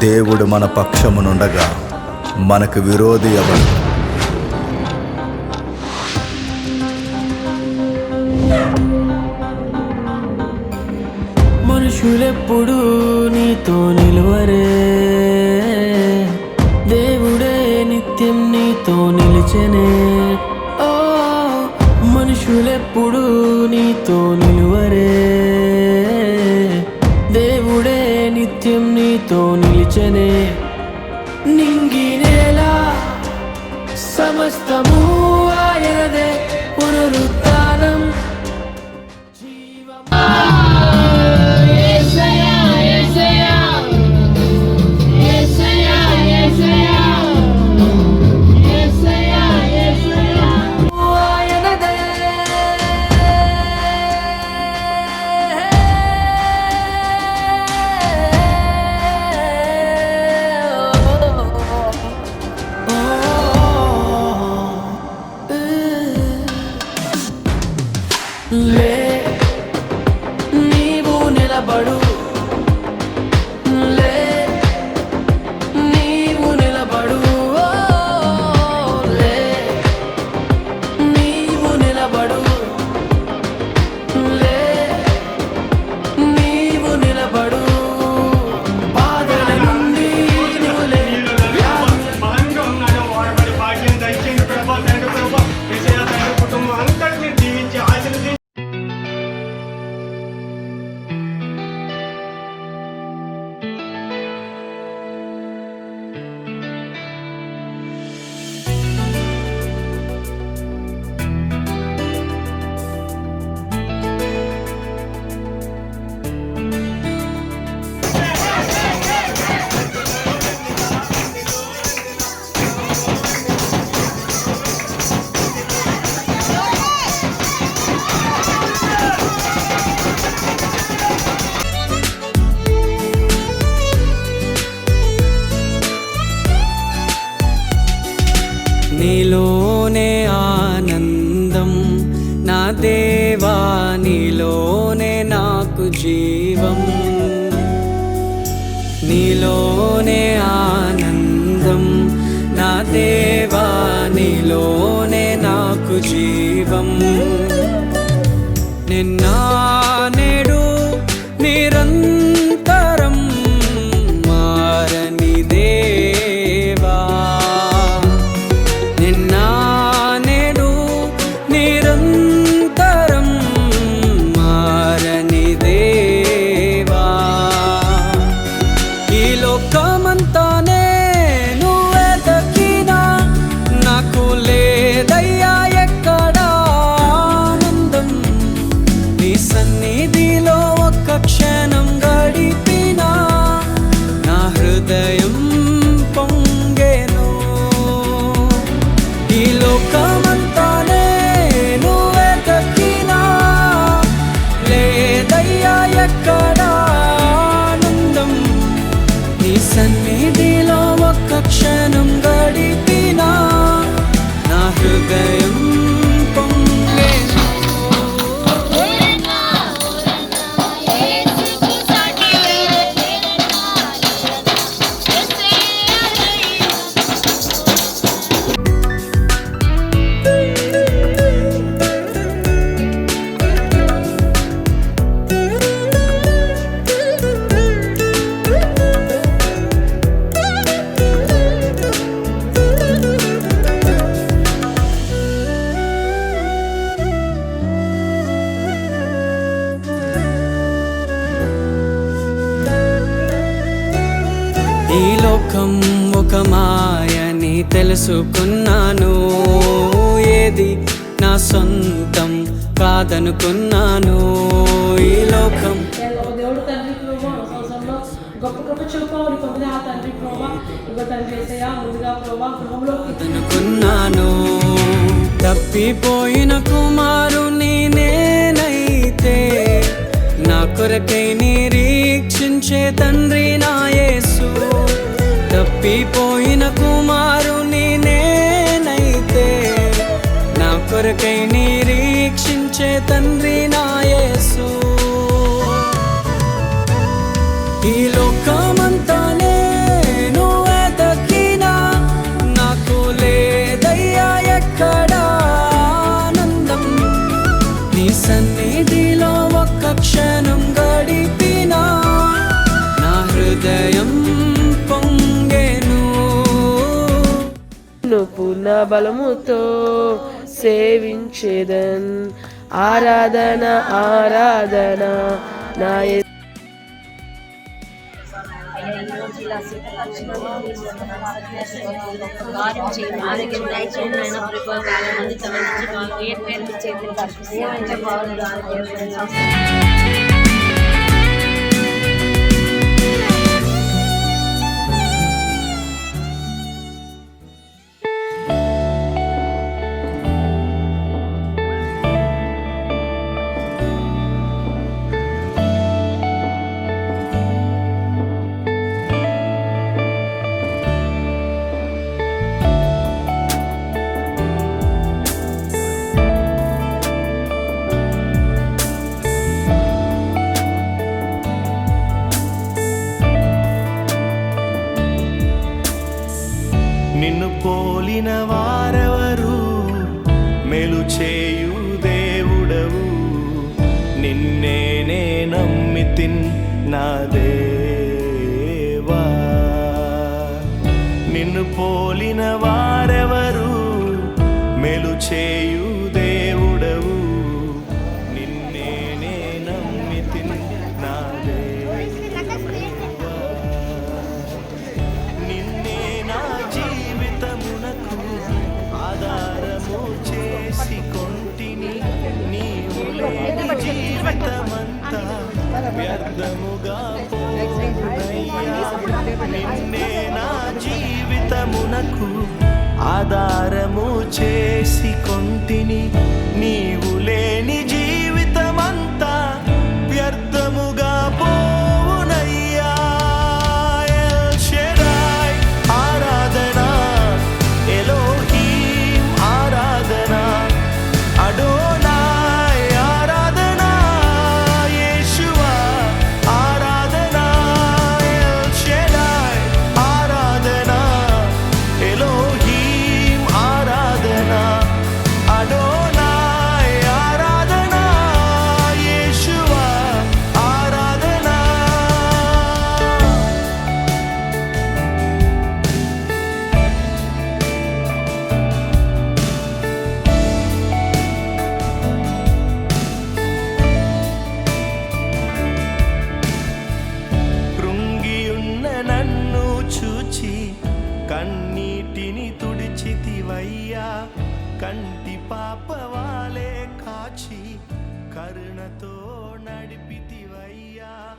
దేవుడు మన పక్షమునుండగా మనకు విరోధి ఎవరు? మనుషులెప్పుడు నీతో నిలువరే, దేవుడే నిత్యం నీతో నిలిచెనే. ఓ మనుషులెప్పుడు నీతో నిలువరే, దేవుడే నిత్యం నీతో నిలిచెనే. నింగినేలా సమస్తము ఆయనదే, పునరుత్థానం లే, నీవు నిలబడు, లే నీవు నిలబడు, లే నీవు నిలబడు, లే నీవు నిలబడు. బాధల నుండి నువ్వు లే, నీలోనే ఆనందం నా దేవా, నీలోనే నాకు జీవం. నీలోనే ఆనందం నా దేవా, నీలోనే నాకు జీవం. నిన్న నేడు నిరంతరం మారని దేవా, నిన్న నేడు నిరంతరం మారని దేవా. ఈ లోకమంతానే నువ్వే దక్కినా నాకు లేదయ్యా ఎక్కడా ఆనందం. నీ సన్నిధిలో ఒక్క క్షణం గడిపినా నా హృదయం పొంగెను. ఈ లోకమంతానే నువ్వే దక్కినా లేదయ్యా ఎక్కడా ఆనందం. నీ సన్నిధిలో ఒక్క క్షణం గడిపినా నా హృదయం పొంగెను. ఈ లోకం ఒక మాయని తెలుసుకున్నాను, ఏది నా సొంతం కాదనుకున్నాను. ఈ లోకం దేవుడు తండ్రి ప్రభా సంవత్సరంలో గొప్ప కృప చూపావు పొందిన ఆ తండ్రి ప్రభా ఇవ్వ తండ్రి యేసయ్యా ముందుగా ప్రభా గృహంలోకి అనుకున్నాను. తప్పిపోయిన కుమారుని నేనైతే నా కొరకై నిరీక్షించే తండ్రి నా యేసు. తప్పిపోయిన కుమారుని నేనైతే నా కొరకై నిరీక్షించే తండ్రి నా యేసు. ఈ లోకమంతా నేను వెతకినా నాకు లేదయ్యా ఎక్కడా ఆనందం. నీ సన్నిధిలో ఒక్క క్షణం గడిపినా నా హృదయం పొంగెను. పూర్ణ బలముతో సేవించేదన్. ఆరాధన ఆరాధన నా కార్యం చేయండి, ఆరోగ్యం దయచేయండి నాయన ప్రభు. చాలా మంది తమ నుంచి పేరు పేరు చేతులు కనిపిస్తే బాగుంది. నిన్ను పోలిన వారెవరు, మేలు చేయు దేవుడవు. నిన్నే నమ్మితిన్ నా దేవా. నిన్ను పోలిన వారెవరు, మేలు చేయు దేవుడవు. నిన్నే నమ్మితిన్ నా దేవా. నిన్నే నా జీవితమునకు ఆధారము చేసి కొంటిని. నీవు లేని జీవితమంతా వ్యర్థముగా పోవునయ్యా. నిన్నే నా జీవితమునకు ఆధారము చేసి కొంటిని. నీవు లేని జీవితమంతా వ్యర్థముగా పోవునయ్యా. ఎల్ షెడాయ్ ఆరాధన, ఎలోహీం ఆరాధన, అడోనాయ్ ఆరాధన, యేషువా ఆరాధన. ఎల్ షెడాయ్ ఆరాధన, ఎలోహీం ఆరాధన, అడోనాయ్ ఆరాధన, యేషువా ఆరాధన. కృంగియున్న నన్ను చూచి కన్నీటిని తుడిచితివయ్యా. కంటి పాపవాలే కాచి కరుణతో నడిపితివయ్యా.